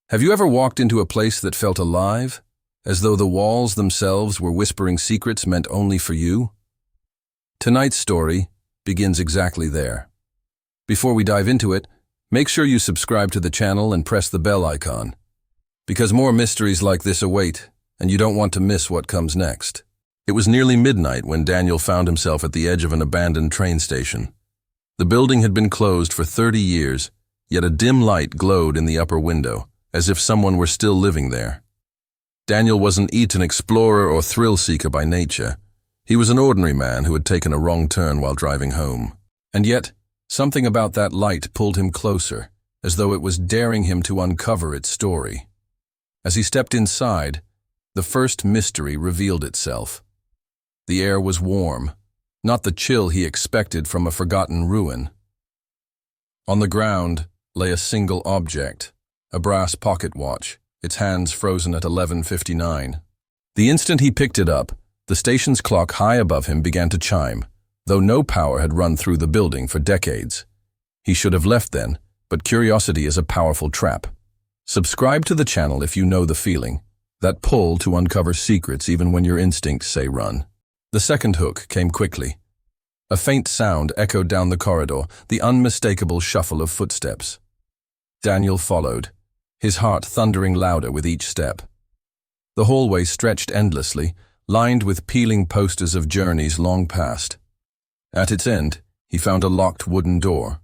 Have you ever walked into a place that felt alive, as though the walls themselves were whispering secrets meant only for you? Tonight's story begins exactly there. Before we dive into it, make sure you subscribe to the channel and press the bell icon, because more mysteries like this await, and you don't want to miss what comes next. It was nearly midnight when Daniel found himself at the edge of an abandoned train station. The building had been closed for 30 years, yet a dim light glowed in the upper window, as if someone were still living there. Daniel wasn't an explorer or thrill-seeker by nature. He was an ordinary man who had taken a wrong turn while driving home. And yet, something about that light pulled him closer, as though it was daring him to uncover its story. As he stepped inside, the first mystery revealed itself. The air was warm, not the chill he expected from a forgotten ruin. On the ground lay a single object, a brass pocket watch, its hands frozen at 11:59. The instant he picked it up, the station's clock high above him began to chime, though no power had run through the building for decades. He should have left then, but curiosity is a powerful trap. Subscribe to the channel if you know the feeling, that pull to uncover secrets even when your instincts say run. The second hook came quickly. A faint sound echoed down the corridor, the unmistakable shuffle of footsteps. Daniel followed, his heart thundering louder with each step. The hallway stretched endlessly, lined with peeling posters of journeys long past. At its end, he found a locked wooden door.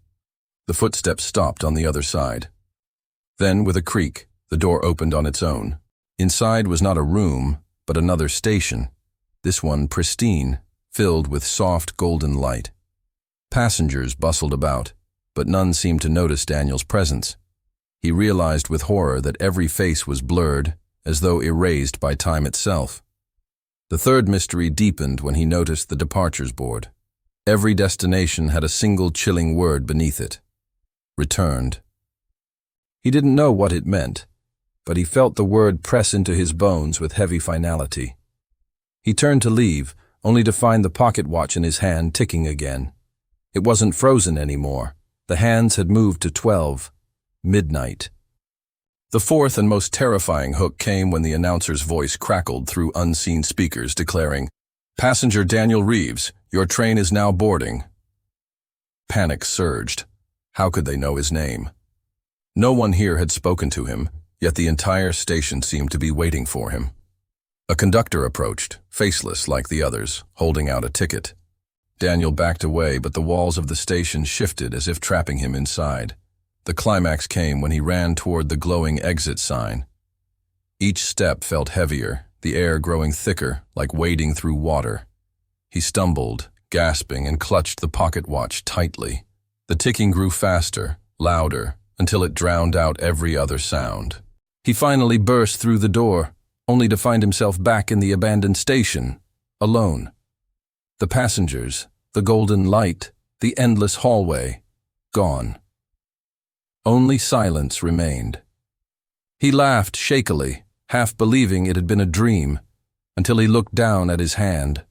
The footsteps stopped on the other side. Then, with a creak, the door opened on its own. Inside was not a room, but another station, this one pristine, filled with soft golden light. Passengers bustled about, but none seemed to notice Daniel's presence. He realized with horror that every face was blurred, as though erased by time itself. The third mystery deepened when he noticed the departures board. Every destination had a single chilling word beneath it: returned. He didn't know what it meant, but he felt the word press into his bones with heavy finality. He turned to leave, only to find the pocket watch in his hand ticking again. It wasn't frozen anymore. The hands had moved to 12. Midnight. The fourth and most terrifying hook came when the announcer's voice crackled through unseen speakers declaring, "Passenger Daniel Reeves, your train is now boarding." Panic surged. How could they know his name? No one here had spoken to him, yet the entire station seemed to be waiting for him. A conductor approached, faceless like the others, holding out a ticket. Daniel backed away, but the walls of the station shifted as if trapping him inside. The climax came when he ran toward the glowing exit sign. Each step felt heavier, the air growing thicker, like wading through water. He stumbled, gasping, and clutched the pocket watch tightly. The ticking grew faster, louder, until it drowned out every other sound. He finally burst through the door, only to find himself back in the abandoned station, alone. The passengers, the golden light, the endless hallway, gone. Only silence remained. He laughed shakily, half believing it had been a dream, until he looked down at his hand.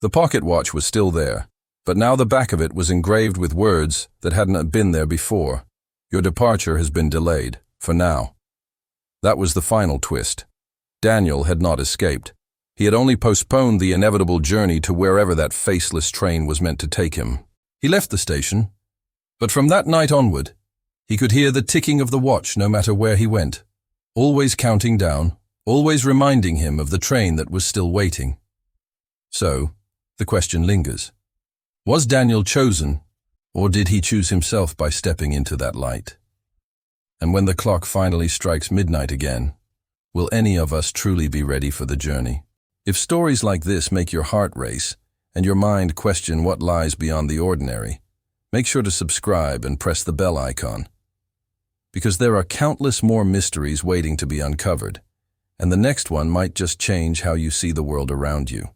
The pocket watch was still there, but now the back of it was engraved with words that hadn't been there before. "Your departure has been delayed, for now." That was the final twist. Daniel had not escaped. He had only postponed the inevitable journey to wherever that faceless train was meant to take him. He left the station, but from that night onward, he could hear the ticking of the watch no matter where he went, always counting down, always reminding him of the train that was still waiting. So, the question lingers. Was Daniel chosen, or did he choose himself by stepping into that light? And when the clock finally strikes midnight again, will any of us truly be ready for the journey? If stories like this make your heart race, and your mind question what lies beyond the ordinary, make sure to subscribe and press the bell icon, because there are countless more mysteries waiting to be uncovered, and the next one might just change how you see the world around you.